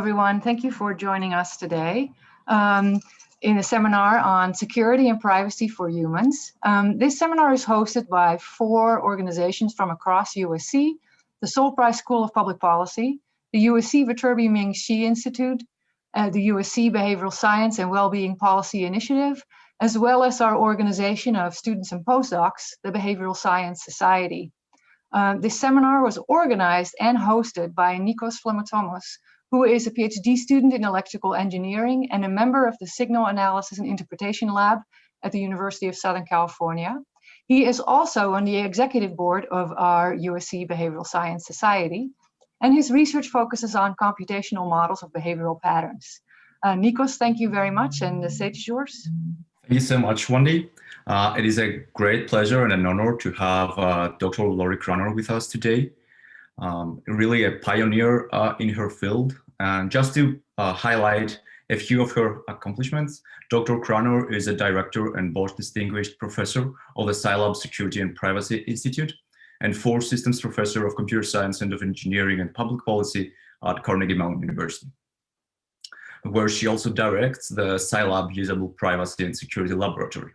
everyone. Thank you for joining us today in a seminar on security and privacy for humans. This seminar is hosted by 4 organizations from across USC, the Sol Price School of Public Policy, the USC Viterbi Ming Hsieh Institute, the USC Behavioral Science and Wellbeing Policy Initiative, as well as our organization of students and postdocs, the Behavioral Science Society. This seminar was organized and hosted by Nikos Flematomos, who is a PhD student in electrical engineering and a member of the Signal Analysis and Interpretation Lab at the University of Southern California. He is also on the executive board of our USC Behavioral Science Society, and his research focuses on computational models of behavioral patterns. Nikos, thank you very much, and the stage is yours. Thank you so much, Wendy. It is a great pleasure and an honor to have Dr. Lorrie Cranor with us today. Really a pioneer in her field. And just to highlight a few of her accomplishments, Dr. Cranor is a director and Bosch Distinguished Professor of the CyLab Security and Privacy Institute and FORE Systems Professor of Computer Science and of Engineering and Public Policy at Carnegie Mellon University, where she also directs the CyLab Usable Privacy and Security Laboratory.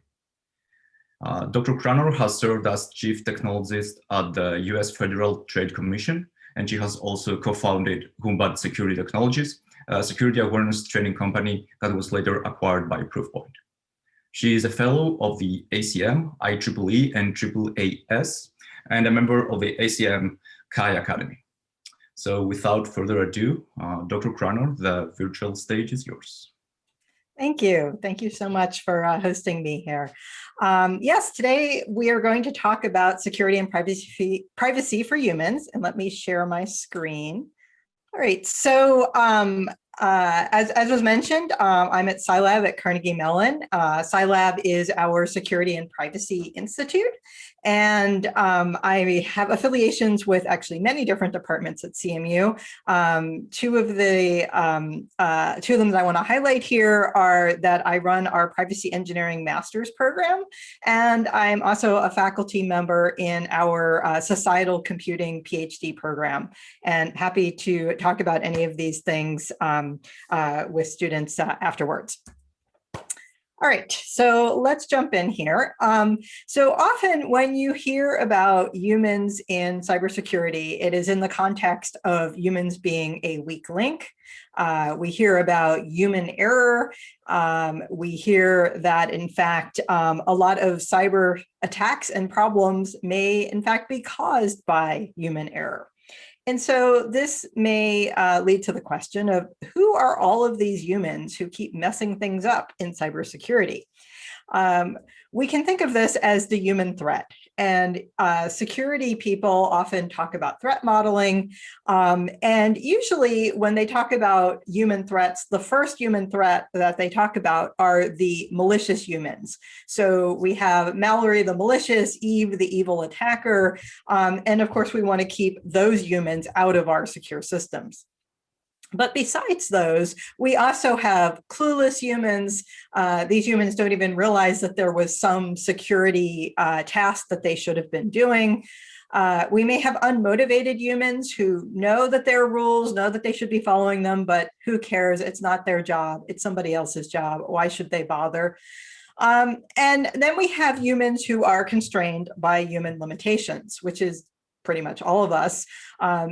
Dr. Cranor has served as chief technologist at the US Federal Trade Commission, and she has also co-founded Humbad Security Technologies, a security awareness training company that was later acquired by Proofpoint. She is a fellow of the ACM, IEEE, and AAAS, and a member of the ACM Chi Academy. So without further ado, Dr. Cranor, the virtual stage is yours. Thank you. Thank you so much for hosting me here. Yes, today we are going to talk about security and privacy for humans. And let me share my screen. All right, so as was mentioned, I'm at CyLab at Carnegie Mellon. CyLab is our Security and Privacy Institute. And I have affiliations with actually many different departments at CMU. Two of them that I want to highlight here are that I run our Privacy Engineering Master's program, and I'm also a faculty member in our Societal Computing PhD program, and happy to talk about any of these things with students afterwards. All right, so let's jump in here. So often when you hear about humans in cybersecurity, it is in the context of humans being a weak link. We hear about human error. We hear that, in fact, a lot of cyber attacks and problems may, in fact, be caused by human error. And so this may lead to the question of who are all of these humans who keep messing things up in cybersecurity? We can think of this as the human threat. And security people often talk about threat modeling. And usually when they talk about human threats, the first human threat that they talk about are the malicious humans. So we have Mallory, the malicious, Eve, the evil attacker. And of course, we want to keep those humans out of our secure systems. But besides those, we also have clueless humans. These humans don't even realize that there was some security task that they should have been doing. We may have unmotivated humans who know that there are rules, know that they should be following them, but who cares? It's not their job. It's somebody else's job. Why should they bother? And then we have humans who are constrained by human limitations, which is pretty much all of us.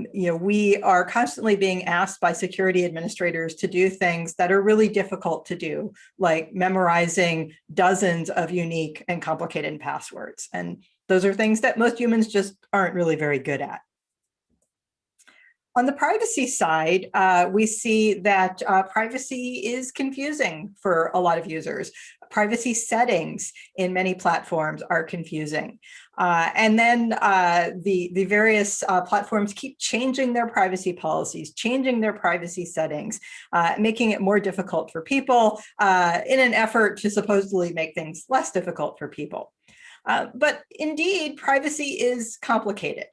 We are constantly being asked by security administrators to do things that are really difficult to do, like memorizing dozens of unique and complicated passwords. And those are things that most humans just aren't really very good at. On the privacy side, we see that privacy is confusing for a lot of users. Privacy settings in many platforms are confusing. And then the various platforms keep changing their privacy policies, changing their privacy settings, making it more difficult for people in an effort to supposedly make things less difficult for people. But indeed, privacy is complicated.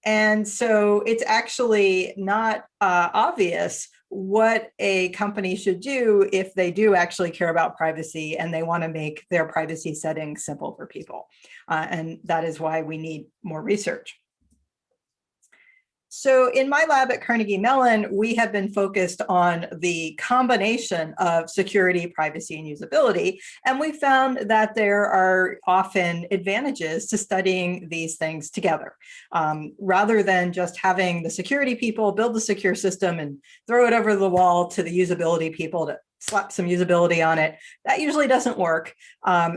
And so it's actually not obvious what a company should do if they do actually care about privacy and they want to make their privacy settings simple for people. And that is why we need more research. So in my lab at Carnegie Mellon, we have been focused on the combination of security, privacy, and usability. And we found that there are often advantages to studying these things together. Rather than just having the security people build the secure system and throw it over the wall to the usability people to slap some usability on it, that usually doesn't work.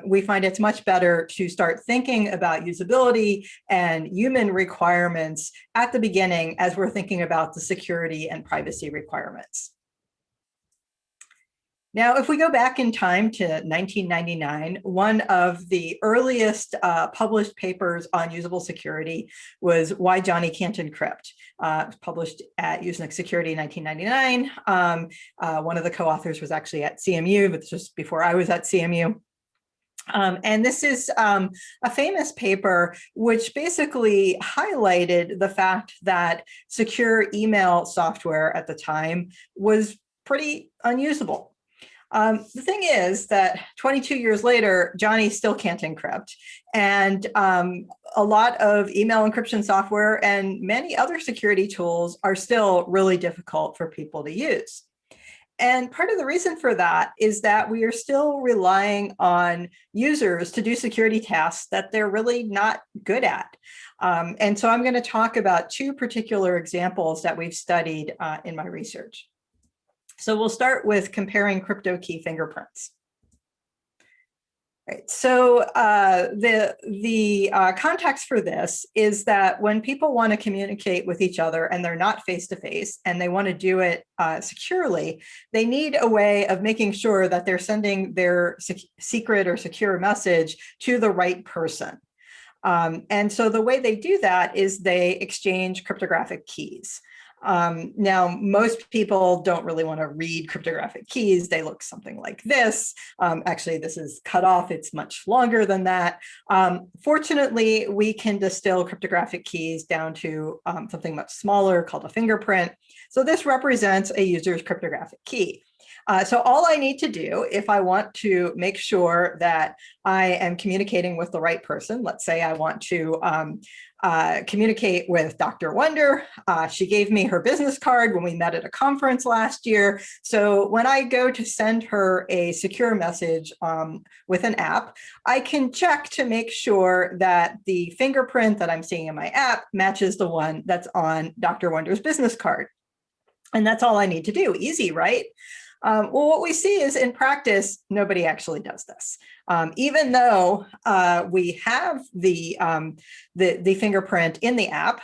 We find it's much better to start thinking about usability and human requirements at the beginning as we're thinking about the security and privacy requirements. Now, if we go back in time to 1999, one of the earliest published papers on usable security was Why Johnny Can't Encrypt. It was published at Usenix Security in 1999. One of the co-authors was actually at CMU, but just before I was at CMU. And this is a famous paper which basically highlighted the fact that secure email software at the time was pretty unusable. The thing is that 22 years later, Johnny still can't encrypt. And a lot of email encryption software and many other security tools are still really difficult for people to use. And part of the reason for that is that we are still relying on users to do security tasks that they're really not good at. And so I'm going to talk about two particular examples that we've studied in my research. So we'll start with comparing CryptoKey fingerprints. Right. So the context for this is that when people want to communicate with each other and they're not face-to-face and they want to do it securely, they need a way of making sure that they're sending their secret or secure message to the right person. And so the way they do that is they exchange cryptographic keys. Now, most people don't really want to read cryptographic keys. They look something like this. Actually, this is cut off. It's much longer than that. Fortunately, we can distill cryptographic keys down to something much smaller called a fingerprint. So this represents a user's cryptographic key. So all I need to do if I want to make sure that I am communicating with the right person, let's say I want to communicate with Dr. Wonder. She gave me her business card when we met at a conference last year. So when I go to send her a secure message with an app, I can check to make sure that the fingerprint that I'm seeing in my app matches the one that's on Dr. Wonder's business card. And that's all I need to do. Easy, right? Well, what we see is in practice, nobody actually does this. Even though we have the fingerprint in the app,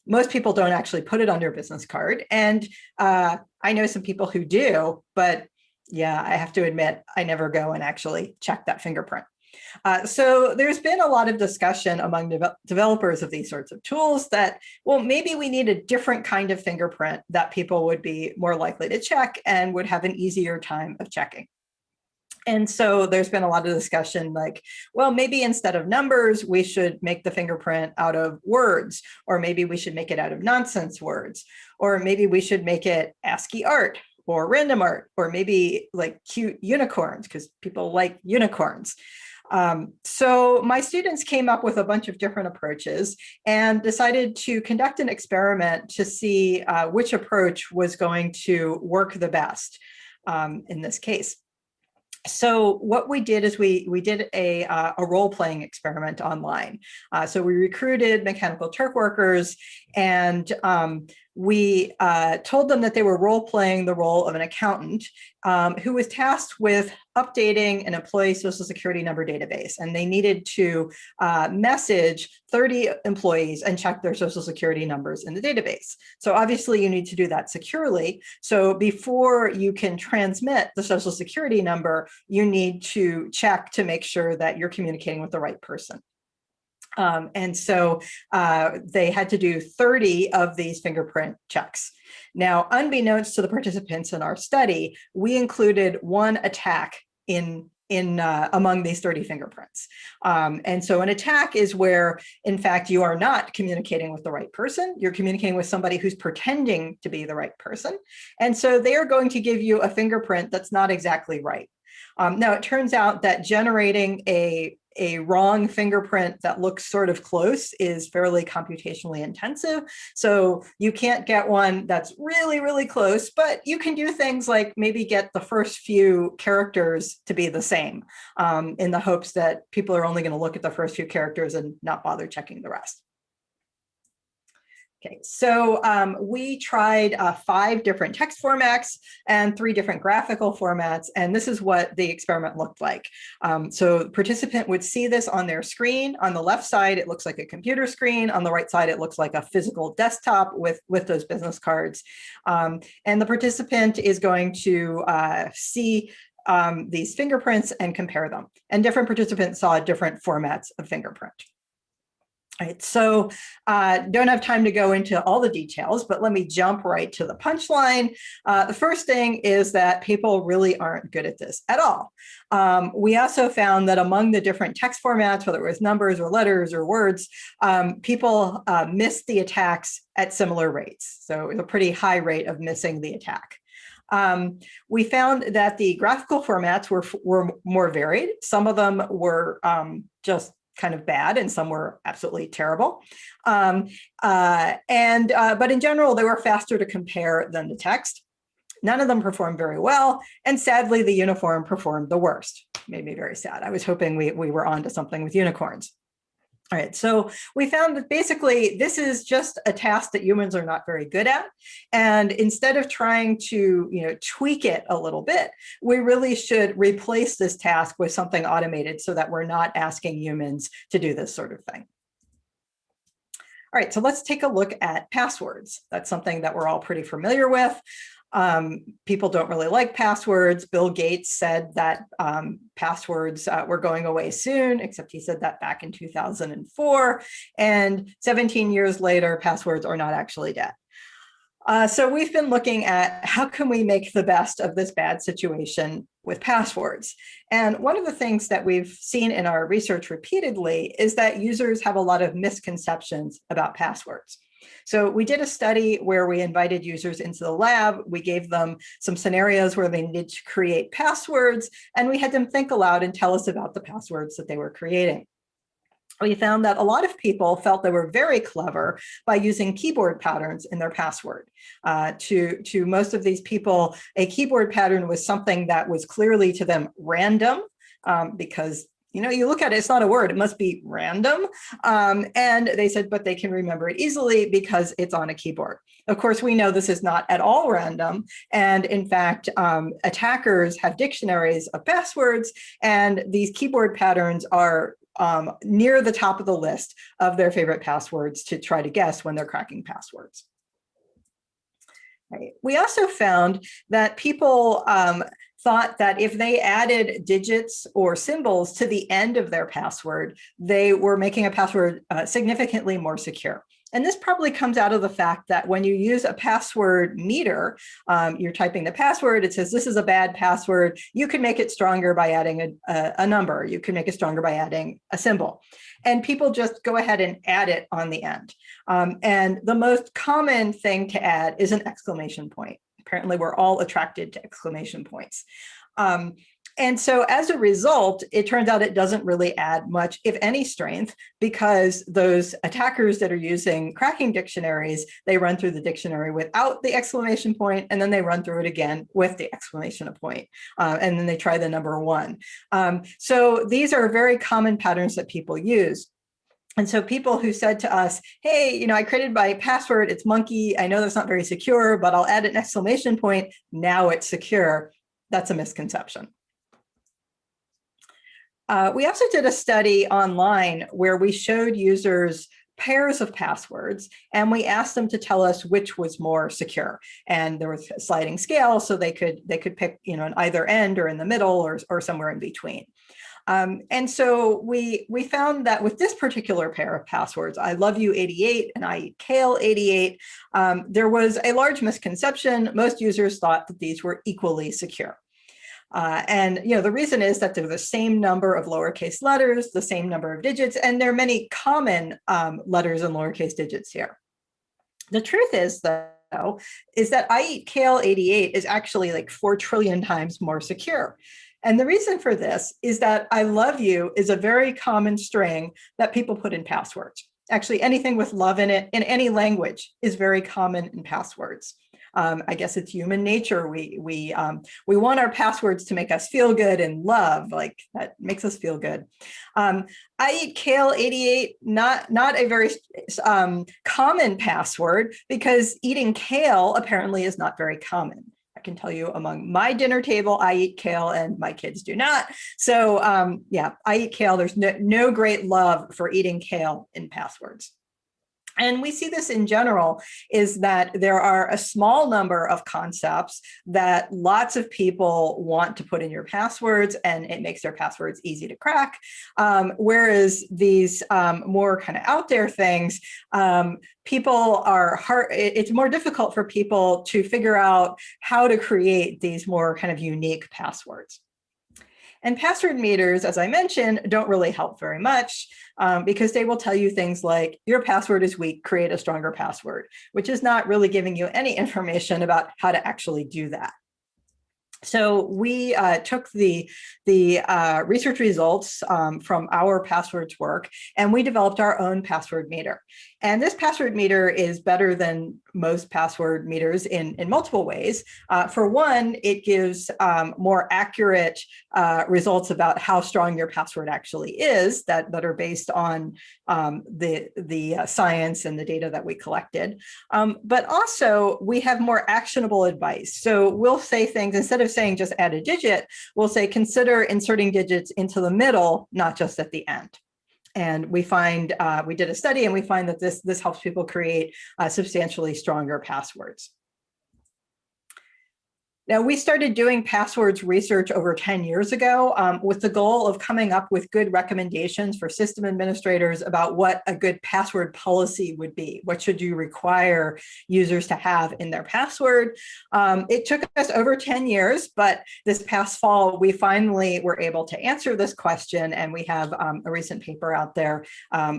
most people don't actually put it on their business card. And I know some people who do, but yeah, I have to admit, I never go and actually check that fingerprint. So there's been a lot of discussion among developers of these sorts of tools that, well, maybe we need a different kind of fingerprint that people would be more likely to check and would have an easier time of checking. And so there's been a lot of discussion like, well, maybe instead of numbers, we should make the fingerprint out of words, or maybe we should make it out of nonsense words, or maybe we should make it ASCII art or random art, or maybe like cute unicorns because people like unicorns. So my students came up with a bunch of different approaches and decided to conduct an experiment to see which approach was going to work the best in this case. So what we did is we did a role-playing experiment online. So we recruited Mechanical Turk workers and we told them that they were role-playing the role of an accountant who was tasked with updating an employee social security number database. And they needed to message 30 employees and check their social security numbers in the database. So obviously you need to do that securely. So before you can transmit the social security number, you need to check to make sure that you're communicating with the right person. And so they had to do 30 of these fingerprint checks. Now, unbeknownst to the participants in our study, we included one attack among these 30 fingerprints. And so an attack is where, in fact, you are not communicating with the right person. You're communicating with somebody who's pretending to be the right person. And so they are going to give you a fingerprint that's not exactly right. Now, it turns out that generating a wrong fingerprint that looks sort of close is fairly computationally intensive. So you can't get one that's really, really close, but you can do things like maybe get the first few characters to be the same in the hopes that people are only going to look at the first few characters and not bother checking the rest. Okay, so we tried 5 different text formats and 3 different graphical formats, and this is what the experiment looked like. So the participant would see this on their screen. On the left side, it looks like a computer screen. On the right side, it looks like a physical desktop with those business cards. And the participant is going to see these fingerprints and compare them. And different participants saw different formats of fingerprint. All right, so don't have time to go into all the details, but let me jump right to the punchline. The first thing is that people really aren't good at this at all. We also found that among the different text formats, whether it was numbers or letters or words, people missed the attacks at similar rates. So it was a pretty high rate of missing the attack. We found that the graphical formats were more varied. Some of them were just kind of bad, and some were absolutely terrible. But in general, they were faster to compare than the text. None of them performed very well, and sadly, the uniform performed the worst. Made me very sad. I was hoping we were onto something with unicorns. All right, so we found that basically this is just a task that humans are not very good at. And instead of trying to tweak it a little bit, we really should replace this task with something automated so that we're not asking humans to do this sort of thing. All right, so let's take a look at passwords. That's something that we're all pretty familiar with. People don't really like passwords. Bill Gates said that passwords were going away soon, except he said that back in 2004. And 17 years later, passwords are not actually dead. So we've been looking at how can we make the best of this bad situation with passwords. And one of the things that we've seen in our research repeatedly is that users have a lot of misconceptions about passwords. So we did a study where we invited users into the lab. We gave them some scenarios where they needed to create passwords, and we had them think aloud and tell us about the passwords that they were creating. We found that a lot of people felt they were very clever by using keyboard patterns in their password. To most of these people, a keyboard pattern was something that was clearly to them random, because you look at it, it's not a word, it must be random. And they said, but they can remember it easily because it's on a keyboard. Of course, we know this is not at all random. And in fact, attackers have dictionaries of passwords, and these keyboard patterns are near the top of the list of their favorite passwords to try to guess when they're cracking passwords. Right. We also found that people thought that if they added digits or symbols to the end of their password, they were making a password significantly more secure. And this probably comes out of the fact that when you use a password meter, you're typing the password, it says this is a bad password. You can make it stronger by adding a number. You can make it stronger by adding a symbol. And people just go ahead and add it on the end. And the most common thing to add is an exclamation point. Apparently, we're all attracted to exclamation points. And so as a result, it turns out it doesn't really add much, if any, strength, because those attackers that are using cracking dictionaries, they run through the dictionary without the exclamation point, and then they run through it again with the exclamation point, and then they try the number 1. So these are very common patterns that people use. And so people who said to us, hey, I created my password, it's monkey, I know that's not very secure, but I'll add an exclamation point, now it's secure. That's a misconception. We also did a study online where we showed users pairs of passwords, and we asked them to tell us which was more secure. And there was a sliding scale, so they could pick, an either end or in the middle or somewhere in between. And so we found that with this particular pair of passwords, I love you 88 and I eat kale 88, there was a large misconception. Most users thought that these were equally secure. And the reason is that they're the same number of lowercase letters, the same number of digits, and there are many common letters and lowercase digits here. The truth is, though, is that I eat kale 88 is actually like 4 trillion times more secure. And the reason for this is that I love you is a very common string that people put in passwords. Actually, anything with love in it in any language is very common in passwords. I guess it's human nature. We want our passwords to make us feel good, and love, like that makes us feel good. I eat kale 88, not a very common password, because eating kale apparently is not very common. I can tell you among my dinner table, I eat kale and my kids do not. So yeah, I eat kale. There's no great love for eating kale in passwords. And we see this in general, is that there are a small number of concepts that lots of people want to put in your passwords, and it makes their passwords easy to crack. Whereas these more kind of out there things, people are it's more difficult for people to figure out how to create these more kind of unique passwords. And password meters, as I mentioned, don't really help very much because they will tell you things like, your password is weak, create a stronger password, which is not really giving you any information about how to actually do that. So we took the research results from our passwords work, and we developed our own password meter. And this password meter is better than most password meters in multiple ways. For one, it gives more accurate results about how strong your password actually is that are based on the science and the data that we collected. But also, we have more actionable advice. So we'll say things, instead of saying just add a digit, we'll say consider inserting digits into the middle, not just at the end. And we find, we did a study and we find that this helps people create substantially stronger passwords. Now, we started doing passwords research over 10 years ago with the goal of coming up with good recommendations for system administrators about what a good password policy would be. What should you require users to have in their password? It took us over 10 years, but this past fall, we finally were able to answer this question, and we have a recent paper out there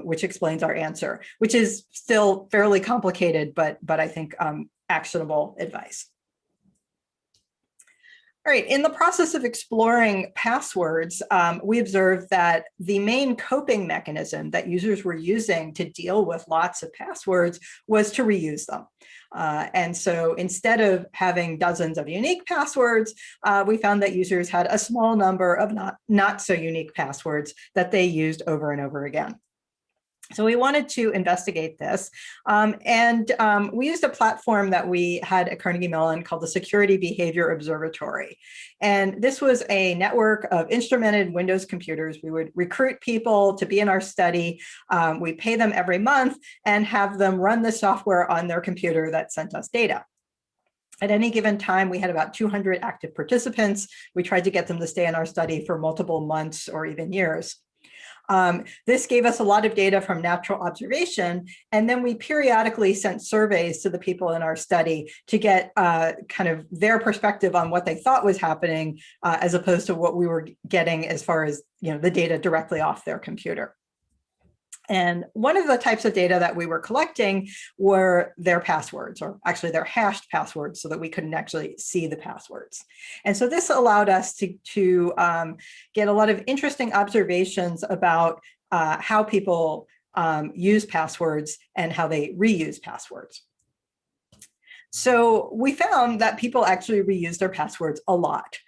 which explains our answer, which is still fairly complicated, but I think actionable advice. All right, in the process of exploring passwords, we observed that the main coping mechanism that users were using to deal with lots of passwords was to reuse them. And so instead of having dozens of unique passwords, we found that users had a small number of not so unique passwords that they used over and over again. So we wanted to investigate this, and we used a platform that we had at Carnegie Mellon called the Security Behavior Observatory. And this was a network of instrumented Windows computers. We would recruit people to be in our study. We pay them every month and have them run the software on their computer that sent us data. At any given time, we had about 200 active participants. We tried to get them to stay in our study for multiple months or even years. This gave us a lot of data from natural observation, and then we periodically sent surveys to the people in our study to get kind of their perspective on what they thought was happening, as opposed to what we were getting as far as the data directly off their computer. And one of the types of data that we were collecting were their passwords, or actually their hashed passwords, so that we couldn't actually see the passwords. And so this allowed us to get a lot of interesting observations about how people use passwords and how they reuse passwords. So we found that people actually reuse their passwords a lot.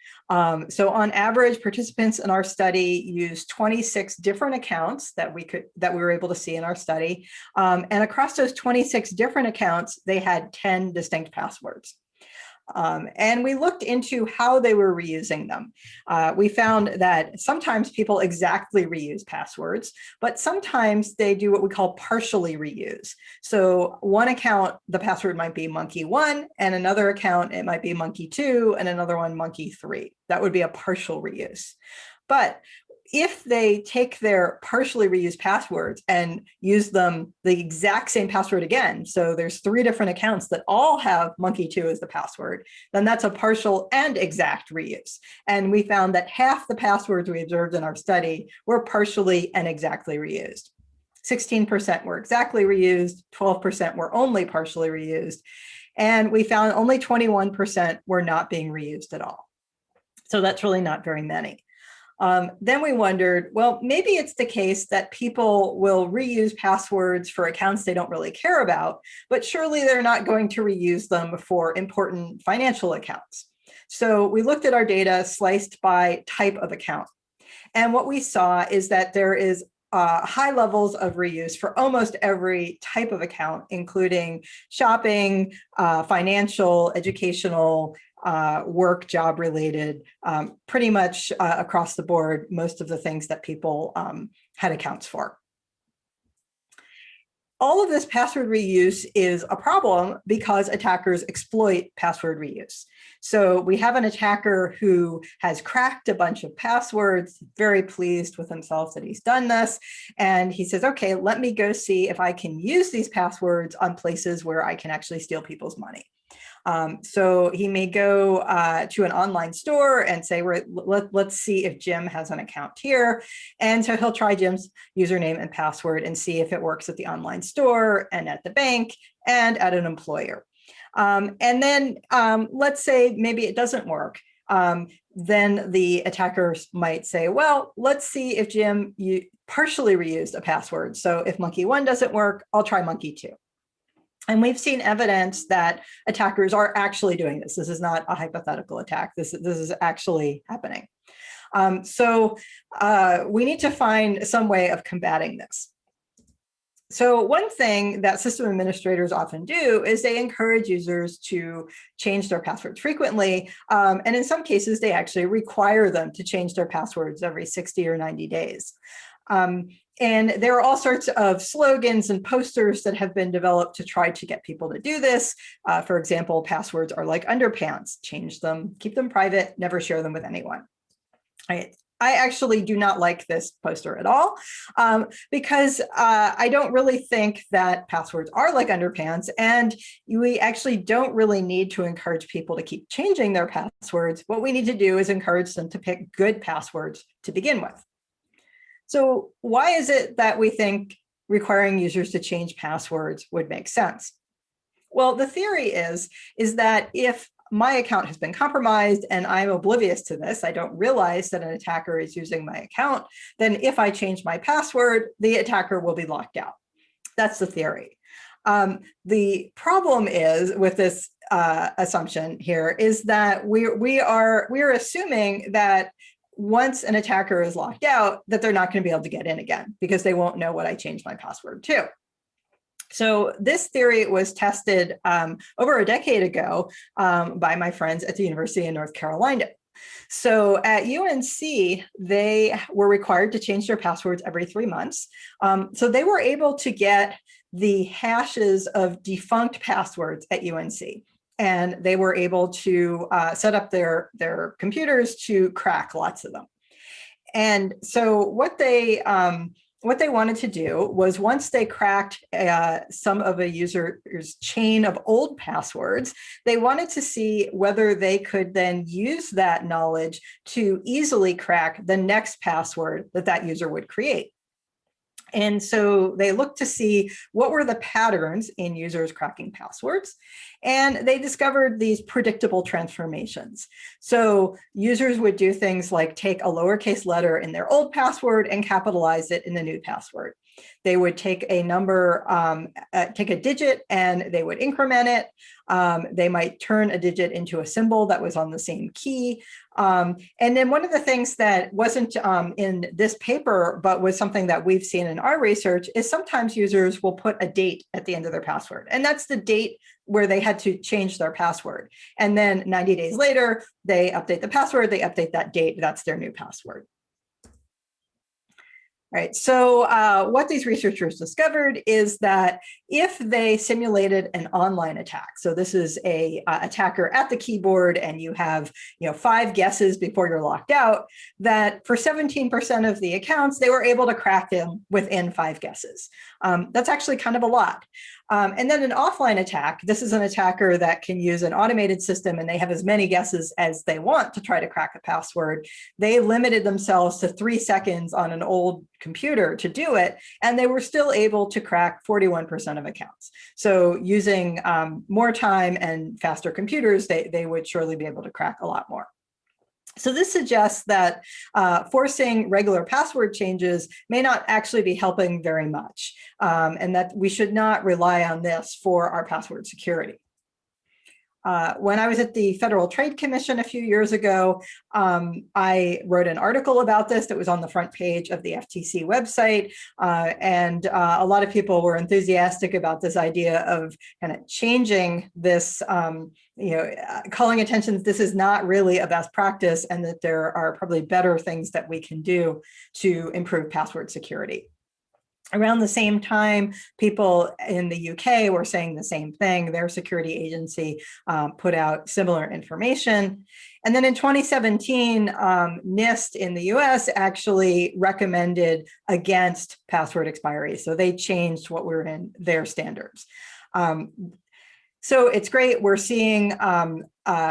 So on average, participants in our study used 26 different accounts that we were able to see in our study. And across those 26 different accounts, they had 10 distinct passwords. And we looked into how they were reusing them. We found that sometimes people exactly reuse passwords, but sometimes they do what we call partially reuse. So one account, the password might be monkey1, and another account, it might be monkey2, and another one monkey3. That would be a partial reuse. But if they take their partially reused passwords and use them the exact same password again, so there's 3 different accounts that all have monkey2 as the password, then that's a partial and exact reuse. And we found that half the passwords we observed in our study were partially and exactly reused. 16% were exactly reused, 12% were only partially reused, and we found only 21% were not being reused at all. So that's really not very many. Then we wondered, well, maybe it's the case that people will reuse passwords for accounts they don't really care about, but surely they're not going to reuse them for important financial accounts. So we looked at our data sliced by type of account. And what we saw is that there is high levels of reuse for almost every type of account, including shopping, financial, educational, work, job related, pretty much across the board, most of the things that people had accounts for. All of this password reuse is a problem because attackers exploit password reuse. So we have an attacker who has cracked a bunch of passwords, very pleased with himself that he's done this. And he says, okay, let me go see if I can use these passwords on places where I can actually steal people's money. So he may go to an online store and say, let's see if Jim has an account here. And so he'll try Jim's username and password and see if it works at the online store and at the bank and at an employer. And then let's say maybe it doesn't work. Then the attackers might say, well, let's see if Jim partially reused a password. So if monkey 1 doesn't work, I'll try monkey 2. And we've seen evidence that attackers are actually doing this. This is not a hypothetical attack. This is actually happening. So we need to find some way of combating this. So one thing that system administrators often do is they encourage users to change their passwords frequently. And in some cases, they actually require them to change their passwords every 60 or 90 days. And there are all sorts of slogans and posters that have been developed to try to get people to do this. For example, passwords are like underpants. Change them, keep them private, never share them with anyone. I actually do not like this poster at all because I don't really think that passwords are like underpants, and we actually don't really need to encourage people to keep changing their passwords. What we need to do is encourage them to pick good passwords to begin with. So why is it that we think requiring users to change passwords would make sense? Well, the theory is that if my account has been compromised and I'm oblivious to this, I don't realize that an attacker is using my account, then if I change my password, the attacker will be locked out. That's the theory. The problem is with this assumption here is that we're assuming that once an attacker is locked out, that they're not going to be able to get in again because they won't know what I changed my password to. So this theory was tested over a decade ago by my friends at the University of North Carolina. So at UNC, they were required to change their passwords every 3 months. So they were able to get the hashes of defunct passwords at UNC. And they were able to set up their computers to crack lots of them. And so what they wanted to do was, once they cracked some of a user's chain of old passwords, they wanted to see whether they could then use that knowledge to easily crack the next password that user would create. And so they looked to see what were the patterns in users cracking passwords, and they discovered these predictable transformations. So users would do things like take a lowercase letter in their old password and capitalize it in the new password. They would take a number, take a digit, and they would increment it. They might turn a digit into a symbol that was on the same key. And then one of the things that wasn't in this paper, but was something that we've seen in our research, is sometimes users will put a date at the end of their password. And that's the date where they had to change their password. And then 90 days later, they update the password, they update that date, that's their new password. Right. So what these researchers discovered is that if they simulated an online attack, so this is a attacker at the keyboard, and you have 5 guesses before you're locked out, that for 17% of the accounts, they were able to crack them within 5 guesses. That's actually kind of a lot. And then an offline attack, this is an attacker that can use an automated system, and they have as many guesses as they want to try to crack a password. They limited themselves to 3 seconds on an old computer to do it, and they were still able to crack 41% of accounts. So using more time and faster computers, they would surely be able to crack a lot more. So this suggests that forcing regular password changes may not actually be helping very much, and that we should not rely on this for our password security. When I was at the Federal Trade Commission a few years ago, I wrote an article about this that was on the front page of the FTC website, and a lot of people were enthusiastic about this idea of kind of changing this, calling attention that this is not really a best practice and that there are probably better things that we can do to improve password security. Around the same time, people in the UK were saying the same thing. Their security agency put out similar information. And then in 2017, NIST in the US actually recommended against password expiry. So they changed what were in their standards. So it's great. We're seeing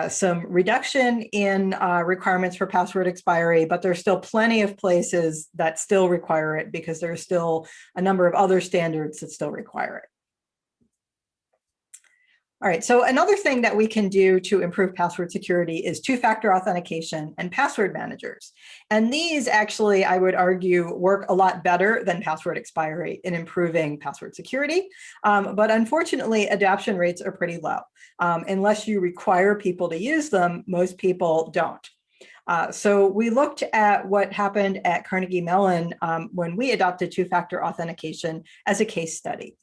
some reduction in requirements for password expiry, but there's still plenty of places that still require it because there's still a number of other standards that still require it. All right, so another thing that we can do to improve password security is two-factor authentication and password managers. And these actually, I would argue, work a lot better than password expiry in improving password security. But unfortunately, adoption rates are pretty low. Unless you require people to use them, most people don't. So we looked at what happened at Carnegie Mellon when we adopted two-factor authentication as a case study.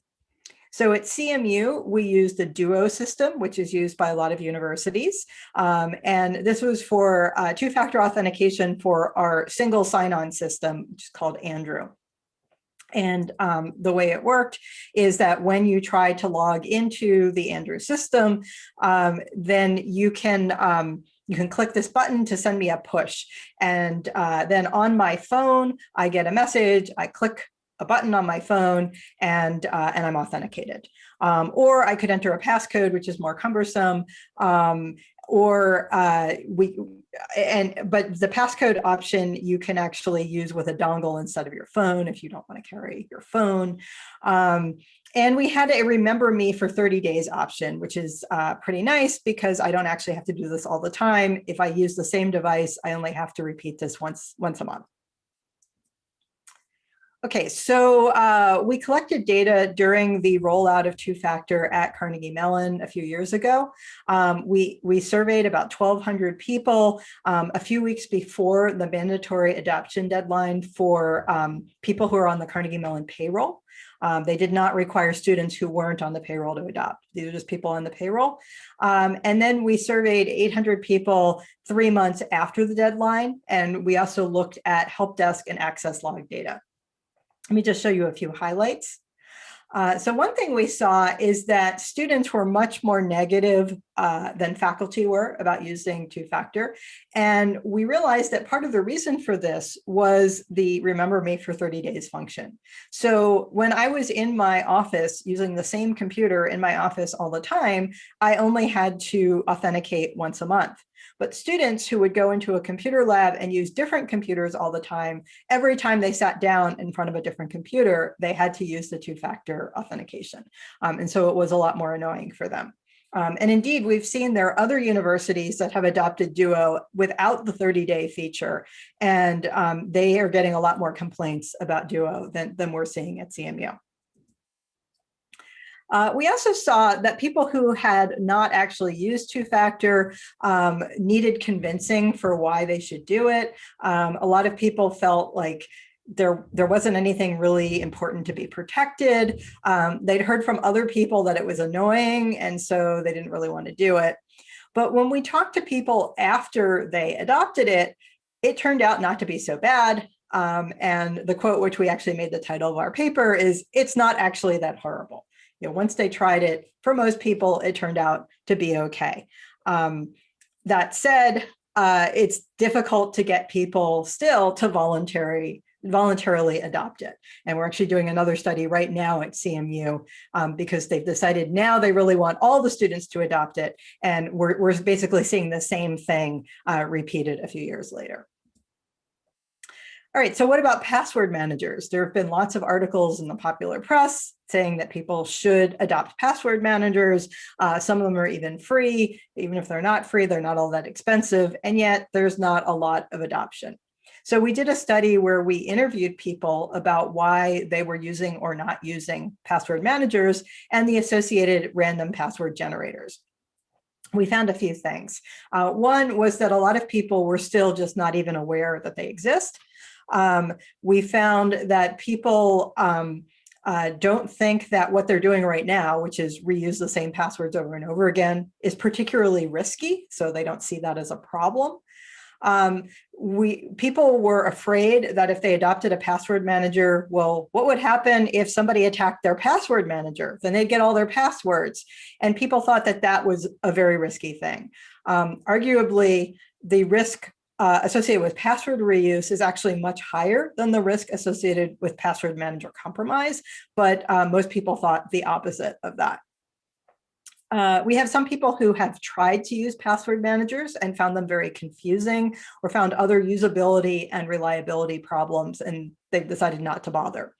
So at CMU, we used the Duo system, which is used by a lot of universities. And this was for two-factor authentication for our single sign-on system, which is called Andrew. And the way it worked is that when you try to log into the Andrew system, then you can click this button to send me a push. And then on my phone, I get a message, I click a button on my phone, and I'm authenticated. Or I could enter a passcode, which is more cumbersome. But the passcode option you can actually use with a dongle instead of your phone if you don't want to carry your phone. And we had a remember me for 30 days option, which is pretty nice because I don't actually have to do this all the time. If I use the same device, I only have to repeat this once a month. Okay, so we collected data during the rollout of two-factor at Carnegie Mellon a few years ago. We surveyed about 1,200 people a few weeks before the mandatory adoption deadline for people who are on the Carnegie Mellon payroll. They did not require students who weren't on the payroll to adopt. These are just people on the payroll. And then we surveyed 800 people 3 months after the deadline. And we also looked at help desk and access log data. Let me just show you a few highlights. So one thing we saw is that students were much more negative than faculty were about using two-factor. And we realized that part of the reason for this was the remember me for 30 days function. So when I was in my office using the same computer in my office all the time, I only had to authenticate once a month. But students who would go into a computer lab and use different computers all the time, every time they sat down in front of a different computer, they had to use the two-factor authentication. And so it was a lot more annoying for them. And indeed, we've seen there are other universities that have adopted Duo without the 30-day feature, and they are getting a lot more complaints about Duo than we're seeing at CMU. We also saw that people who had not actually used two-factor needed convincing for why they should do it. A lot of people felt like there wasn't anything really important to be protected. They'd heard from other people that it was annoying, and so they didn't really want to do it. But when we talked to people after they adopted it, it turned out not to be so bad. And the quote, which we actually made the title of our paper, is, "It's not actually that horrible." You know, once they tried it, for most people, it turned out to be okay. That said, it's difficult to get people still to voluntarily adopt it. And we're actually doing another study right now at CMU because they've decided now they really want all the students to adopt it. And we're basically seeing the same thing repeated a few years later. All right, so what about password managers? There have been lots of articles in the popular press saying that people should adopt password managers. Some of them are even free. Even if they're not free, they're not all that expensive, and yet there's not a lot of adoption. So we did a study where we interviewed people about why they were using or not using password managers and the associated random password generators. We found a few things. One was that a lot of people were still just not even aware that they exist. We found that people don't think that what they're doing right now, which is reuse the same passwords over and over again, is particularly risky. So they don't see that as a problem. People were afraid that if they adopted a password manager, well, what would happen if somebody attacked their password manager? Then they'd get all their passwords. And people thought that that was a very risky thing. Arguably, the risk associated with password reuse is actually much higher than the risk associated with password manager compromise, but most people thought the opposite of that. We have some people who have tried to use password managers and found them very confusing or found other usability and reliability problems, and they've decided not to bother.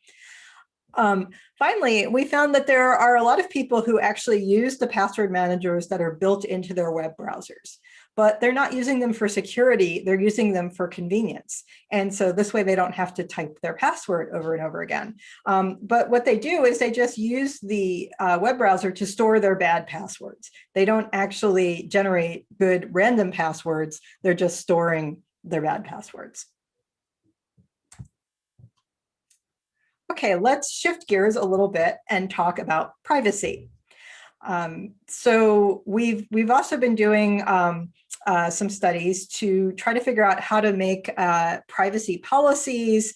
Finally, we found that there are a lot of people who actually use the password managers that are built into their web browsers, but they're not using them for security, they're using them for convenience. And so this way they don't have to type their password over and over again. But what they do is they just use the web browser to store their bad passwords. They don't actually generate good random passwords, they're just storing their bad passwords. Okay, let's shift gears a little bit and talk about privacy. So we've also been doing some studies to try to figure out how to make privacy policies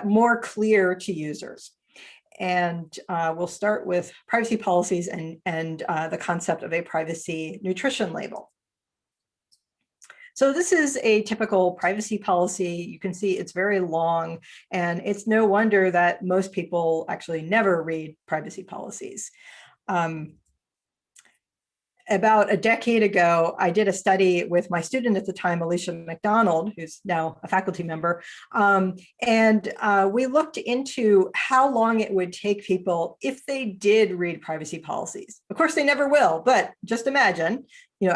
more clear to users. And we'll start with privacy policies and the concept of a privacy nutrition label. So this is a typical privacy policy. You can see it's very long, and it's no wonder that most people actually never read privacy policies. About a decade ago, I did a study with my student at the time, Alicia McDonald, who's now a faculty member, and we looked into how long it would take people if they did read privacy policies. Of course, they never will, but just imagine,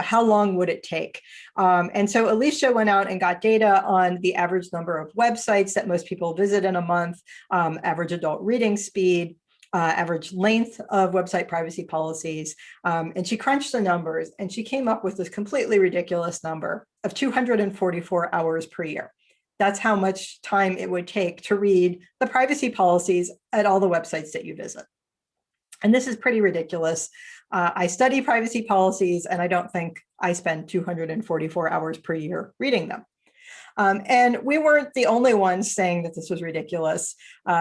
how long would it take? And so Alicia went out and got data on the average number of websites that most people visit in a month, average adult reading speed, average length of website privacy policies, and she crunched the numbers and she came up with this completely ridiculous number of 244 hours per year. That's how much time it would take to read the privacy policies at all the websites that you visit. And this is pretty ridiculous. I study privacy policies and I don't think I spend 244 hours per year reading them. And we weren't the only ones saying that this was ridiculous.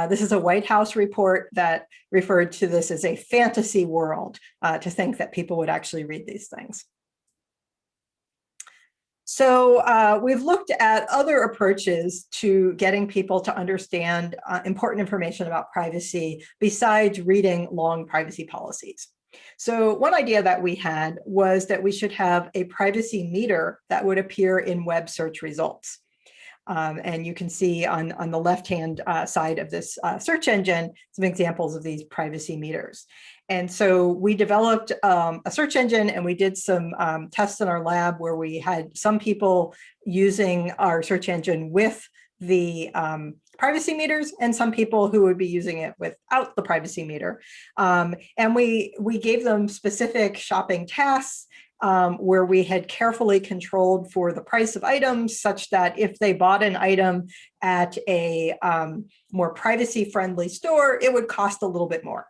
This is a White House report that referred to this as a fantasy world, to think that people would actually read these things. So we've looked at other approaches to getting people to understand important information about privacy besides reading long privacy policies. So one idea that we had was that we should have a privacy meter that would appear in web search results. And you can see on the left-hand side of this search engine some examples of these privacy meters. And so we developed a search engine and we did some tests in our lab where we had some people using our search engine with the privacy meters and some people who would be using it without the privacy meter. And we gave them specific shopping tasks where we had carefully controlled for the price of items such that if they bought an item at a more privacy-friendly store, it would cost a little bit more.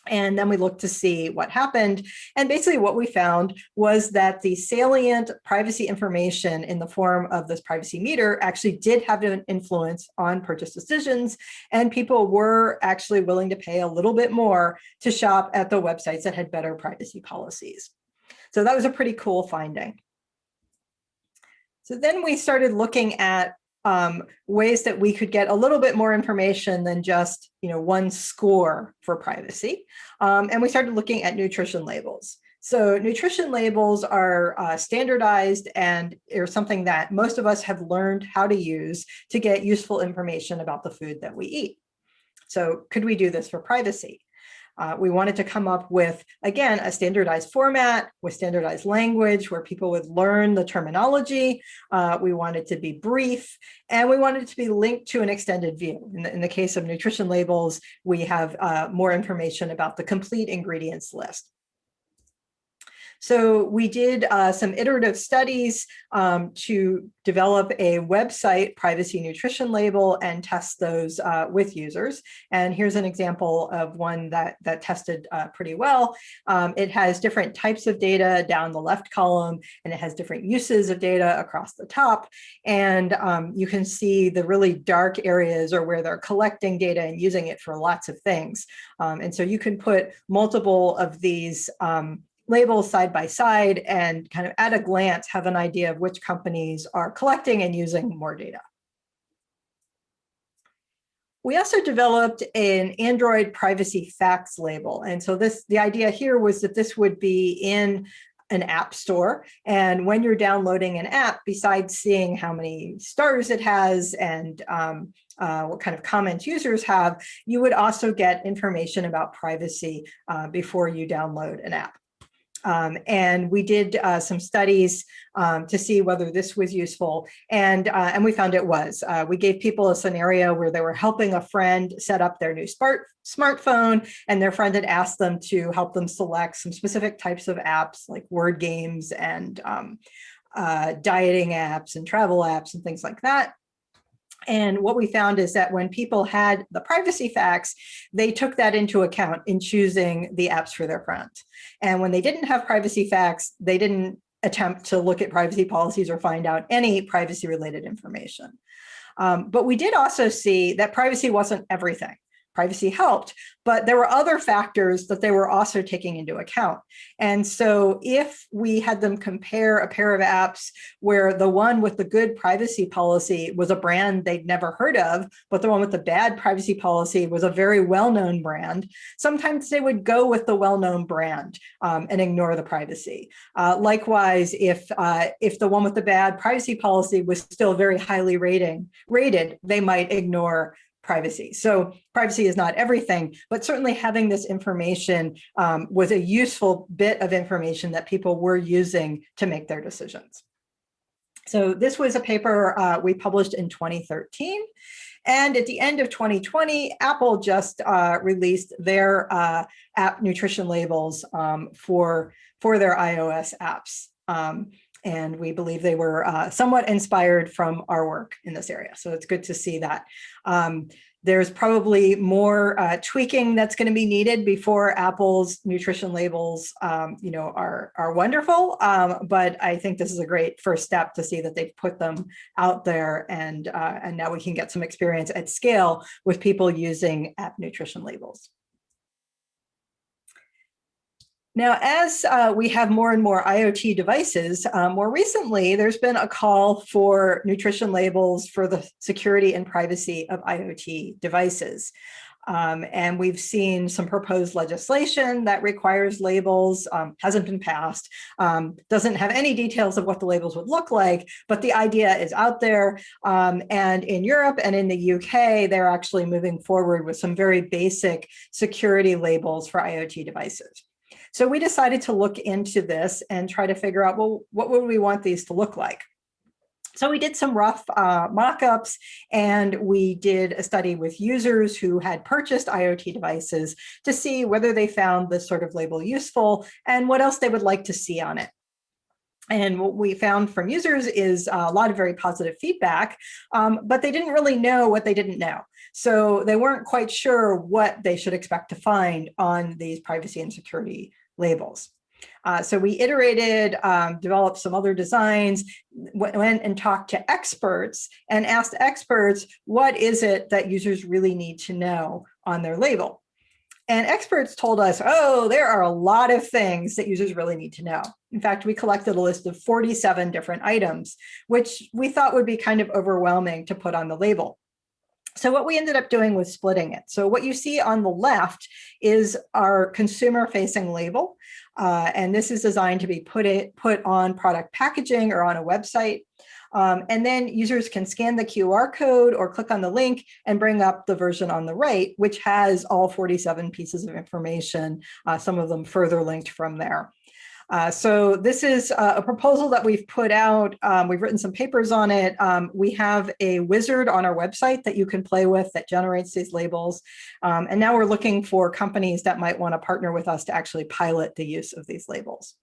And then we looked to see what happened. And basically what we found was that the salient privacy information in the form of this privacy meter actually did have an influence on purchase decisions. And people were actually willing to pay a little bit more to shop at the websites that had better privacy policies. So that was a pretty cool finding. So then we started looking at ways that we could get a little bit more information than just one score for privacy. And we started looking at nutrition labels. So nutrition labels are standardized and are something that most of us have learned how to use to get useful information about the food that we eat. So could we do this for privacy? We wanted to come up with, again, a standardized format with standardized language where people would learn the terminology. We wanted to be brief, and we wanted it to be linked to an extended view. In the case of nutrition labels, we have more information about the complete ingredients list. So we did some iterative studies to develop a website privacy nutrition label and test those with users. And here's an example of one that tested pretty well. It has different types of data down the left column, and it has different uses of data across the top. And you can see the really dark areas are where they're collecting data and using it for lots of things. And so you can put multiple of these labels side by side and kind of at a glance have an idea of which companies are collecting and using more data. We also developed an Android privacy facts label. And so the idea here was that this would be in an app store. And when you're downloading an app, besides seeing how many stars it has and what kind of comments users have, you would also get information about privacy before you download an app. And we did some studies to see whether this was useful, and we found it was. We gave people a scenario where they were helping a friend set up their new smartphone, and their friend had asked them to help them select some specific types of apps like word games and dieting apps and travel apps and things like that. And what we found is that when people had the privacy facts, they took that into account in choosing the apps for their friends. And when they didn't have privacy facts, they didn't attempt to look at privacy policies or find out any privacy related information. But we did also see that privacy wasn't everything. Privacy helped, but there were other factors that they were also taking into account. And so if we had them compare a pair of apps where the one with the good privacy policy was a brand they'd never heard of, but the one with the bad privacy policy was a very well-known brand, sometimes they would go with the well-known brand and ignore the privacy. Likewise, if the one with the bad privacy policy was still very highly rated, they might ignore privacy. So privacy is not everything, but certainly having this information was a useful bit of information that people were using to make their decisions. So this was a paper we published in 2013. And at the end of 2020, Apple just released their app nutrition labels for their iOS apps. And we believe they were somewhat inspired from our work in this area. So it's good to see that. There's probably more tweaking that's going to be needed before Apple's nutrition labels, are wonderful. But I think this is a great first step to see that they've put them out there, and now we can get some experience at scale with people using app nutrition labels. Now, as we have more and more IoT devices, more recently, there's been a call for nutrition labels for the security and privacy of IoT devices. And we've seen some proposed legislation that requires labels, hasn't been passed, doesn't have any details of what the labels would look like, but the idea is out there. And in Europe and in the UK, they're actually moving forward with some very basic security labels for IoT devices. So we decided to look into this and try to figure out, well, what would we want these to look like? So we did some rough mock-ups, and we did a study with users who had purchased IoT devices to see whether they found this sort of label useful and what else they would like to see on it. And what we found from users is a lot of very positive feedback, but they didn't really know what they didn't know. So they weren't quite sure what they should expect to find on these privacy and security labels. So we iterated, developed some other designs, went and talked to experts and asked experts, what is it that users really need to know on their label? And experts told us, oh, there are a lot of things that users really need to know. In fact, we collected a list of 47 different items, which we thought would be kind of overwhelming to put on the label. So what we ended up doing was splitting it. So what you see on the left is our consumer-facing label. And this is designed to be put on product packaging or on a website. And then users can scan the QR code or click on the link and bring up the version on the right, which has all 47 pieces of information, some of them further linked from there. So this is a proposal that we've put out. We've written some papers on it. We have a wizard on our website that you can play with that generates these labels. And now we're looking for companies that might want to partner with us to actually pilot the use of these labels.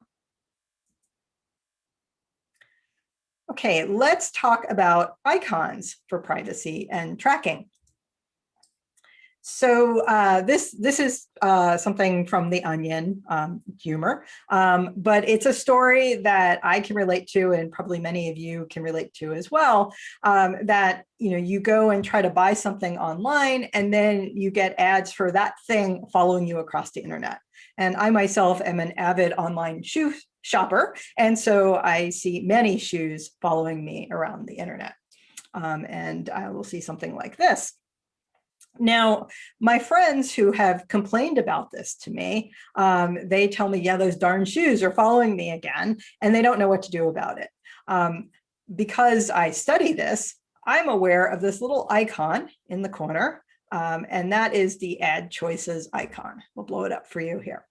Okay, let's talk about icons for privacy and tracking. So this is something from The Onion, humor, but it's a story that I can relate to, and probably many of you can relate to as well, that you go and try to buy something online, and then you get ads for that thing following you across the internet. And I myself am an avid online shoe shopper, and so I see many shoes following me around the internet. And I will see something like this. Now, my friends who have complained about this to me, they tell me, yeah, those darn shoes are following me again, and they don't know what to do about it. Because I study this, I'm aware of this little icon in the corner, and that is the ad choices icon. We'll blow it up for you here.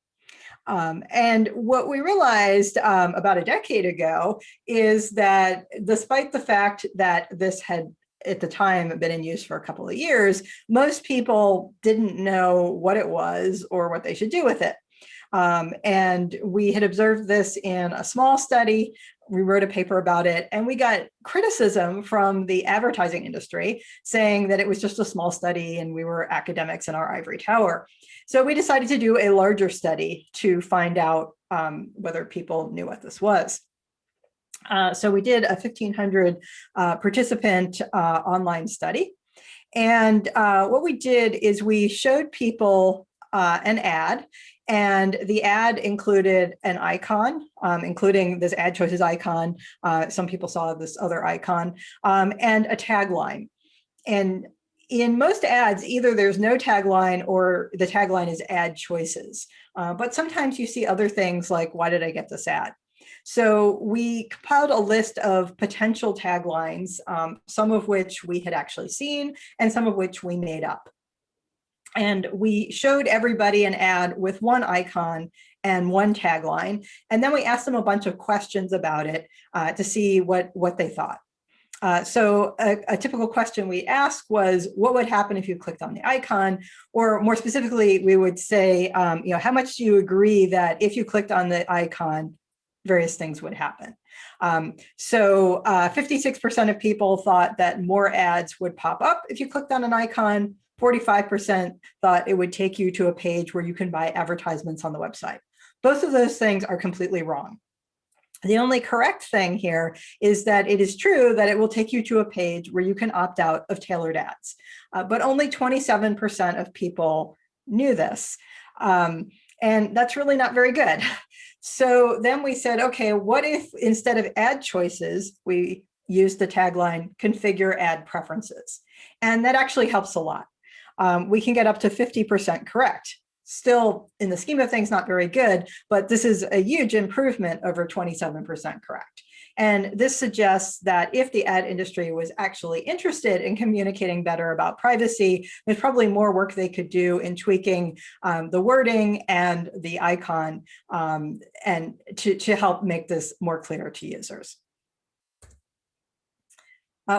And what we realized about a decade ago is that despite the fact that this had at the time been in use for a couple of years, most people didn't know what it was or what they should do with it. And we had observed this in a small study. We wrote a paper about it, and we got criticism from the advertising industry saying that it was just a small study and we were academics in our ivory tower. So we decided to do a larger study to find out whether people knew what this was. So we did a 1,500 participant online study. And what we did is we showed people an ad, and the ad included an icon, including this ad choices icon. Some people saw this other icon, and a tagline. And in most ads, either there's no tagline or the tagline is ad choices. But sometimes you see other things like, why did I get this ad? So we compiled a list of potential taglines, some of which we had actually seen and some of which we made up. And we showed everybody an ad with one icon and one tagline. And then we asked them a bunch of questions about it to see what they thought. So a typical question we asked was, what would happen if you clicked on the icon? Or more specifically, we would say, how much do you agree that if you clicked on the icon, various things would happen? So 56% of people thought that more ads would pop up if you clicked on an icon. 45% thought it would take you to a page where you can buy advertisements on the website. Both of those things are completely wrong. The only correct thing here is that it is true that it will take you to a page where you can opt out of tailored ads, but only 27% of people knew this. And that's really not very good. So then we said, okay, what if instead of ad choices, we use the tagline, configure ad preferences? And that actually helps a lot. We can get up to 50% correct. Still, in the scheme of things, not very good, but this is a huge improvement over 27% correct. And this suggests that if the ad industry was actually interested in communicating better about privacy, there's probably more work they could do in tweaking the wording and the icon and to help make this more clear to users.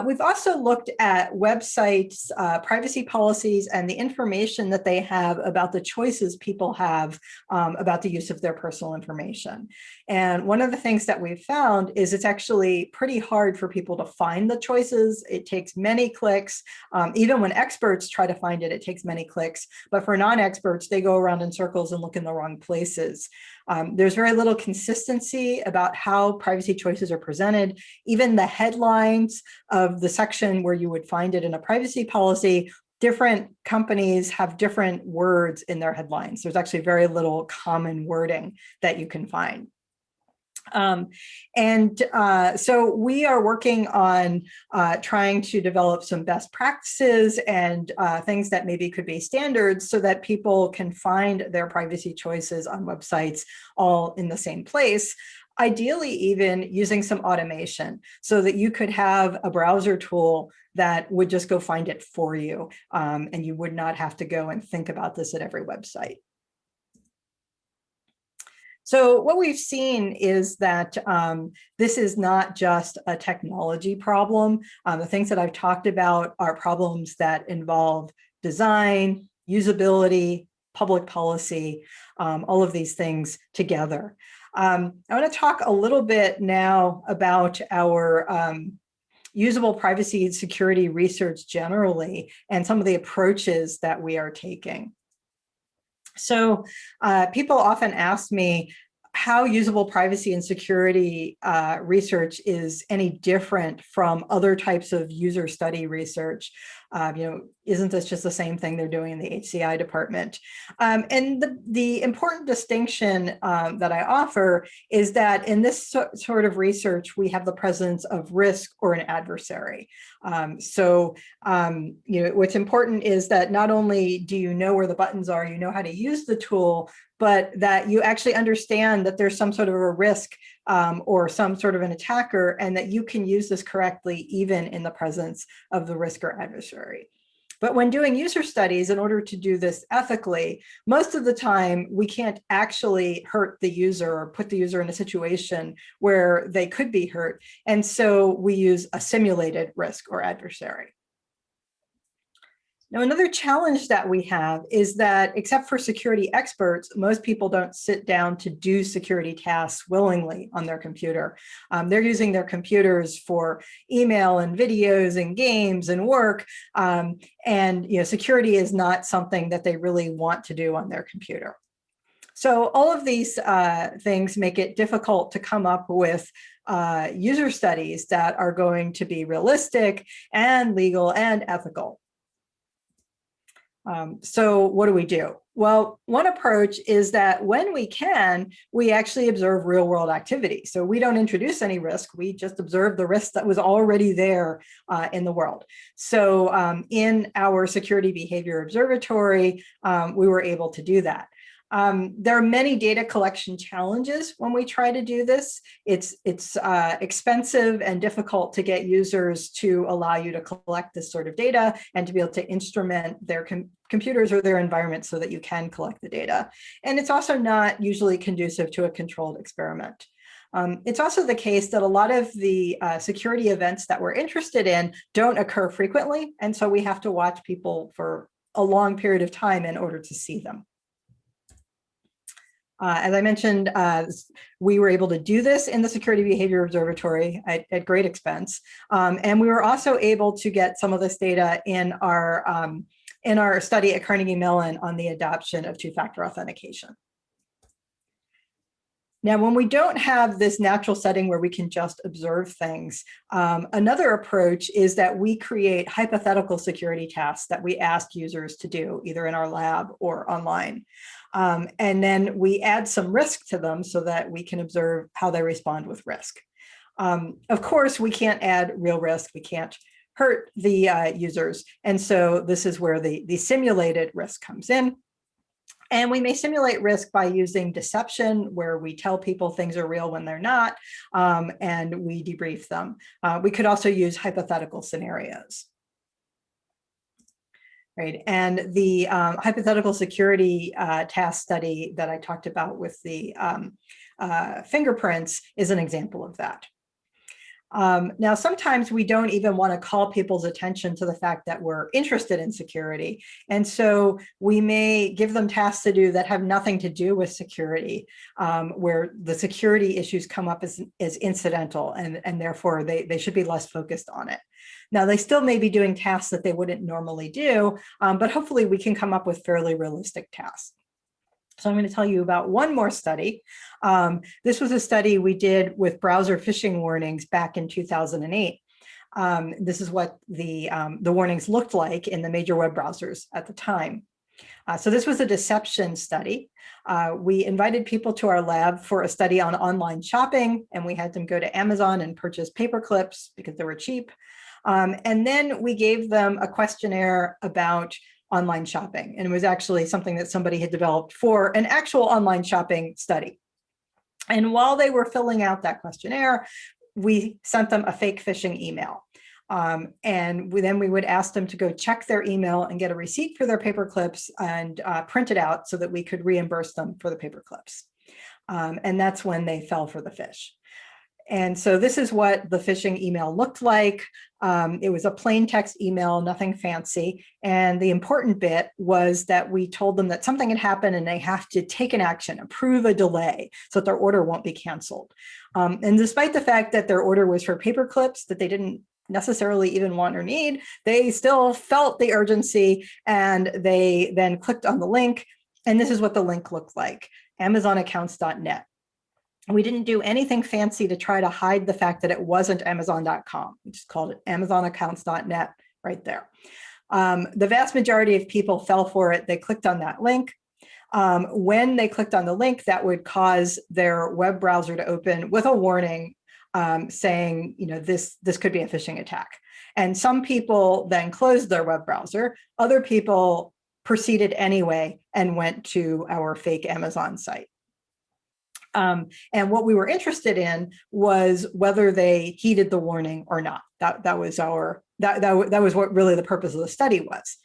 We've also looked at websites, privacy policies, and the information that they have about the choices people have about the use of their personal information. And one of the things that we've found is it's actually pretty hard for people to find the choices. It takes many clicks. Even when experts try to find it, it takes many clicks. But for non-experts, they go around in circles and look in the wrong places. There's very little consistency about how privacy choices are presented. Even the headlines of the section where you would find it in a privacy policy, different companies have different words in their headlines. There's actually very little common wording that you can find. So we are working on trying to develop some best practices and things that maybe could be standards so that people can find their privacy choices on websites all in the same place. Ideally, even using some automation so that you could have a browser tool that would just go find it for you, and you would not have to go and think about this at every website. So what we've seen is that this is not just a technology problem. The things that I've talked about are problems that involve design, usability, public policy, all of these things together. I want to talk a little bit now about our usable privacy and security research generally and some of the approaches that we are taking. So people often ask me how usable privacy and security research is any different from other types of user study research. Isn't this just the same thing they're doing in the HCI department? And the important distinction that I offer is that in this sort of research, we have the presence of risk or an adversary. What's important is that not only do you know where the buttons are, you know how to use the tool, but that you actually understand that there's some sort of a risk or some sort of an attacker, and that you can use this correctly even in the presence of the risk or adversary. But when doing user studies, in order to do this ethically, most of the time we can't actually hurt the user or put the user in a situation where they could be hurt. And so we use a simulated risk or adversary. Now, another challenge that we have is that, except for security experts, most people don't sit down to do security tasks willingly on their computer. They're using their computers for email and videos and games and work. Security is not something that they really want to do on their computer. So all of these things make it difficult to come up with user studies that are going to be realistic and legal and ethical. So what do we do? Well, one approach is that when we can, we actually observe real world activity. So we don't introduce any risk, we just observe the risk that was already there in the world. So in our Security Behavior Observatory, we were able to do that. There are many data collection challenges when we try to do this. It's expensive and difficult to get users to allow you to collect this sort of data and to be able to instrument their computers or their environment so that you can collect the data. And it's also not usually conducive to a controlled experiment. It's also the case that a lot of the security events that we're interested in don't occur frequently. And so we have to watch people for a long period of time in order to see them. As I mentioned, we were able to do this in the Security Behavior Observatory at great expense. And we were also able to get some of this data in our study at Carnegie Mellon on the adoption of two-factor authentication. Now, when we don't have this natural setting where we can just observe things, another approach is that we create hypothetical security tasks that we ask users to do, either in our lab or online. And then we add some risk to them so that we can observe how they respond with risk. Of course, we can't add real risk. We can't hurt the users. And so this is where the simulated risk comes in. And we may simulate risk by using deception, where we tell people things are real when they're not, and we debrief them. We could also use hypothetical scenarios. Right. And the hypothetical security task study that I talked about with the fingerprints is an example of that. Now, sometimes we don't even want to call people's attention to the fact that we're interested in security. And so we may give them tasks to do that have nothing to do with security, where the security issues come up as incidental, and therefore they should be less focused on it. Now, they still may be doing tasks that they wouldn't normally do, but hopefully we can come up with fairly realistic tasks. So I'm going to tell you about one more study. This was a study we did with browser phishing warnings back in 2008. This is what the warnings looked like in the major web browsers at the time. So this was a deception study. We invited people to our lab for a study on online shopping, and we had them go to Amazon and purchase paper clips because they were cheap. And then we gave them a questionnaire about online shopping. And it was actually something that somebody had developed for an actual online shopping study. And while they were filling out that questionnaire, we sent them a fake phishing email. And then we would ask them to go check their email and get a receipt for their paper clips and print it out so that we could reimburse them for the paper clips. And that's when they fell for the phish. And so this is what the phishing email looked like. It was a plain text email, nothing fancy. And the important bit was that we told them that something had happened and they have to take an action, approve a delay so that their order won't be canceled. And despite the fact that their order was for paper clips that they didn't necessarily even want or need, they still felt the urgency and they then clicked on the link. And this is what the link looked like, amazonaccounts.net. We didn't do anything fancy to try to hide the fact that it wasn't Amazon.com. We just called it amazonaccounts.net right there. The vast majority of people fell for it. They clicked on that link. When they clicked on the link, that would cause their web browser to open with a warning saying, this could be a phishing attack. And some people then closed their web browser. Other people proceeded anyway and went to our fake Amazon site. And what we were interested in was whether they heeded the warning or not. That was what really the purpose of the study was.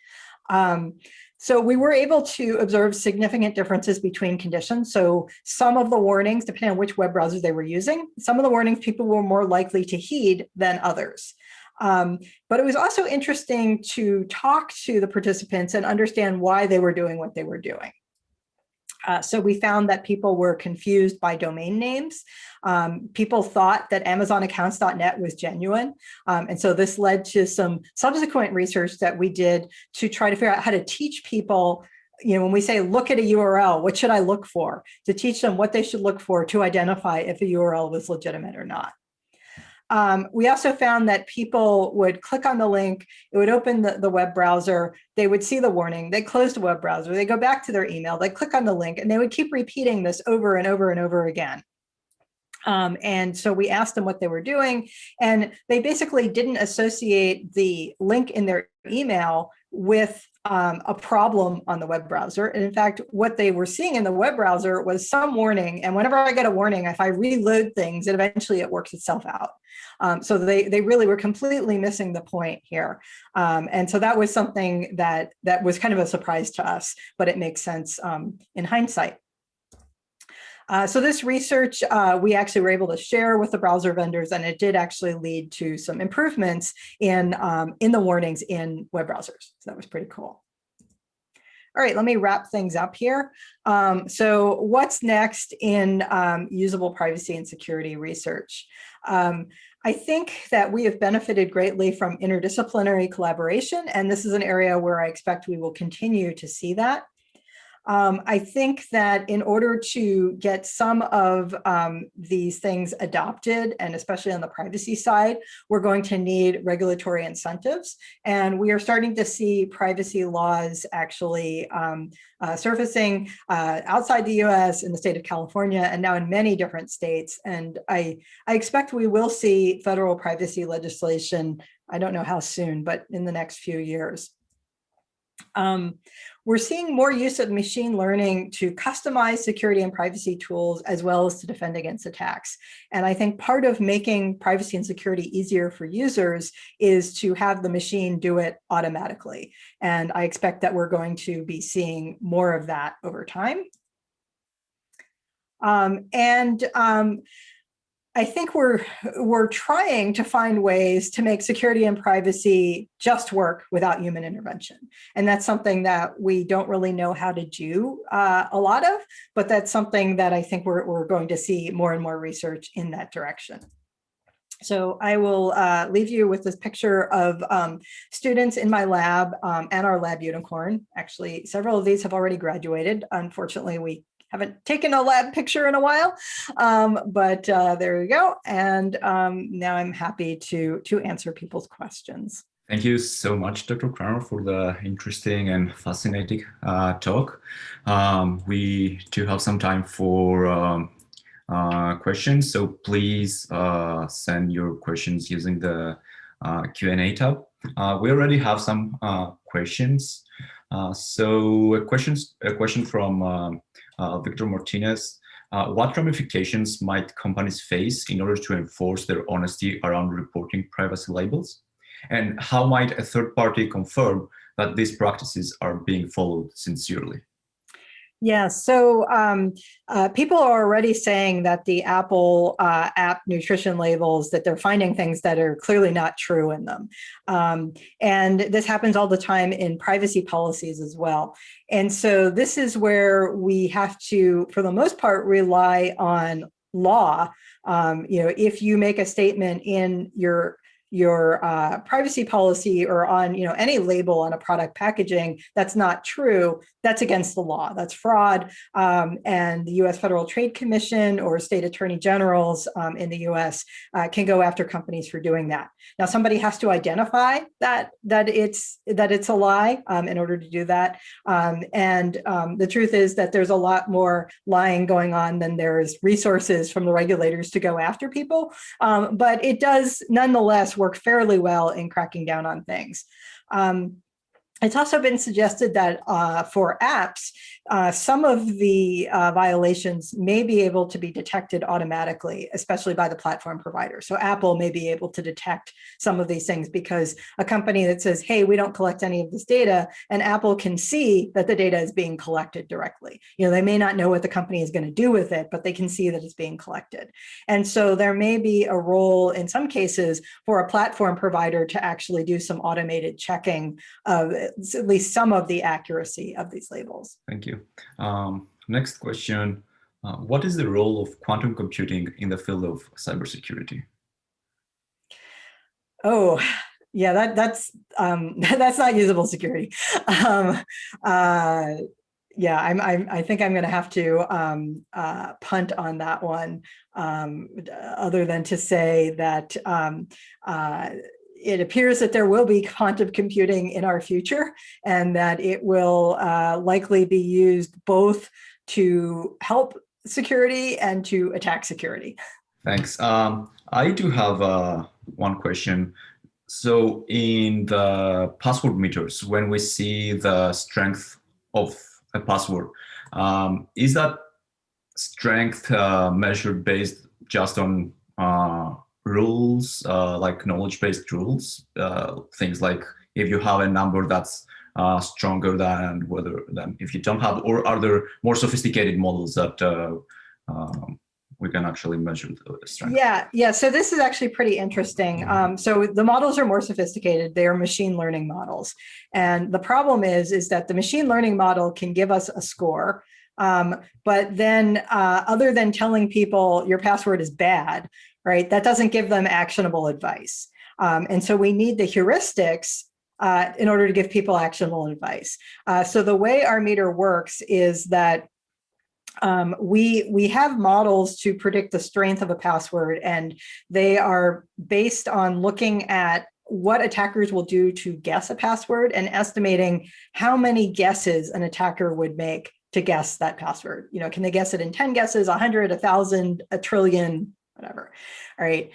So we were able to observe significant differences between conditions. So some of the warnings, depending on which web browser they were using, some of the warnings people were more likely to heed than others. But it was also interesting to talk to the participants and understand why they were doing what they were doing. So we found that people were confused by domain names. People thought that amazonaccounts.net was genuine. And so this led to some subsequent research that we did to try to figure out how to teach people, when we say, look at a URL, what should I look for? To teach them what they should look for to identify if a URL was legitimate or not. We also found that people would click on the link, it would open the web browser, they would see the warning, they close the web browser, they go back to their email, they click on the link, and they would keep repeating this over and over and over again. And so we asked them what they were doing, and they basically didn't associate the link in their email with a problem on the web browser. And in fact, what they were seeing in the web browser was some warning. And whenever I get a warning, if I reload things, eventually it works itself out. So they really were completely missing the point here. And so that was something that was kind of a surprise to us, but it makes sense in hindsight. So this research, we actually were able to share with the browser vendors, and it did actually lead to some improvements in the warnings in web browsers. So that was pretty cool. All right, let me wrap things up here. So what's next in usable privacy and security research? I think that we have benefited greatly from interdisciplinary collaboration, and this is an area where I expect we will continue to see that. I think that in order to get some of these things adopted, and especially on the privacy side, we're going to need regulatory incentives. And we are starting to see privacy laws actually surfacing outside the US, in the state of California, and now in many different states. And I expect we will see federal privacy legislation, I don't know how soon, but in the next few years. We're seeing more use of machine learning to customize security and privacy tools, as well as to defend against attacks. And I think part of making privacy and security easier for users is to have the machine do it automatically. And I expect that we're going to be seeing more of that over time. I think we're trying to find ways to make security and privacy just work without human intervention. And that's something that we don't really know how to do a lot of, but that's something that I think we're going to see more and more research in that direction. So I will leave you with this picture of students in my lab and our lab unicorn. Actually, several of these have already graduated. Unfortunately, we haven't taken a lab picture in a while, but there you go. And now I'm happy to answer people's questions. Thank you so much, Dr. Cranor, for the interesting and fascinating talk. We do have some time for questions, so please send your questions using the Q&A tab. We already have some questions. So a question from Victor Martinez. What ramifications might companies face in order to enforce their honesty around reporting privacy labels? And how might a third party confirm that these practices are being followed sincerely? Yeah, so people are already saying that the Apple app nutrition labels, that they're finding things that are clearly not true in them. And this happens all the time in privacy policies as well. And so this is where we have to, for the most part, rely on law. If you make a statement in your privacy policy or on any label on a product packaging that's not true, that's against the law. That's fraud. And the U.S. Federal Trade Commission or state attorney generals in the U.S. Can go after companies for doing that. Now, somebody has to identify that it's a lie in order to do that. And the truth is that there's a lot more lying going on than there's resources from the regulators to go after people. But it does nonetheless work fairly well in cracking down on things. It's also been suggested that for apps, some of the violations may be able to be detected automatically, especially by the platform provider. So Apple may be able to detect some of these things because a company that says, hey, we don't collect any of this data, and Apple can see that the data is being collected directly. They may not know what the company is going to do with it, but they can see that it's being collected. And so there may be a role in some cases for a platform provider to actually do some automated checking of at least some of the accuracy of these labels. Thank you. Next question. What is the role of quantum computing in the field of cybersecurity? Oh, yeah, that's not usable security. Yeah, I think I'm going to have to punt on that one, other than to say that it appears that there will be quantum computing in our future, and that it will likely be used both to help security and to attack security. Thanks. I do have one question. So in the password meters, when we see the strength of a password, is that strength measured based just on rules, like knowledge-based rules, things like if you have a number that's stronger than if you don't have, or are there more sophisticated models that we can actually measure the strength? Yeah. So this is actually pretty interesting. So the models are more sophisticated. They are machine learning models. And the problem is that the machine learning model can give us a score. But then other than telling people your password is bad, right, that doesn't give them actionable advice. And so we need the heuristics in order to give people actionable advice. So the way our meter works is that we have models to predict the strength of a password, and they are based on looking at what attackers will do to guess a password and estimating how many guesses an attacker would make to guess that password. Can they guess it in 10 guesses, 100, 1,000, a trillion, whatever. All right.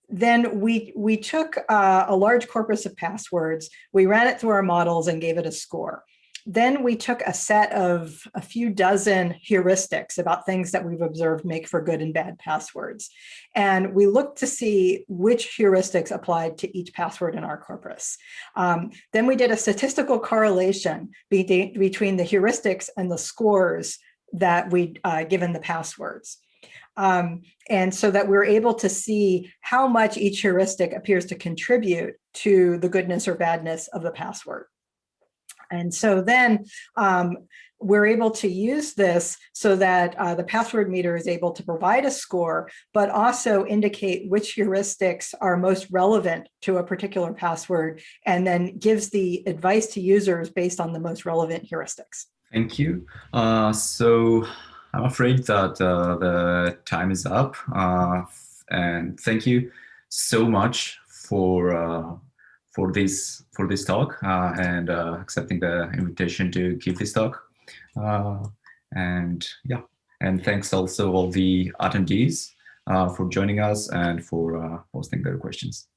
Then we took a large corpus of passwords, we ran it through our models and gave it a score. Then we took a set of a few dozen heuristics about things that we've observed make for good and bad passwords. And we looked to see which heuristics applied to each password in our corpus. Then we did a statistical correlation between the heuristics and the scores that we'd given the passwords. And so that we're able to see how much each heuristic appears to contribute to the goodness or badness of the password. And so then we're able to use this so that the password meter is able to provide a score, but also indicate which heuristics are most relevant to a particular password, and then gives the advice to users based on the most relevant heuristics. Thank you. So I'm afraid that the time is up. And thank you so much for for this talk and accepting the invitation to give this talk. And yeah, and thanks also all the attendees for joining us and for posting their questions.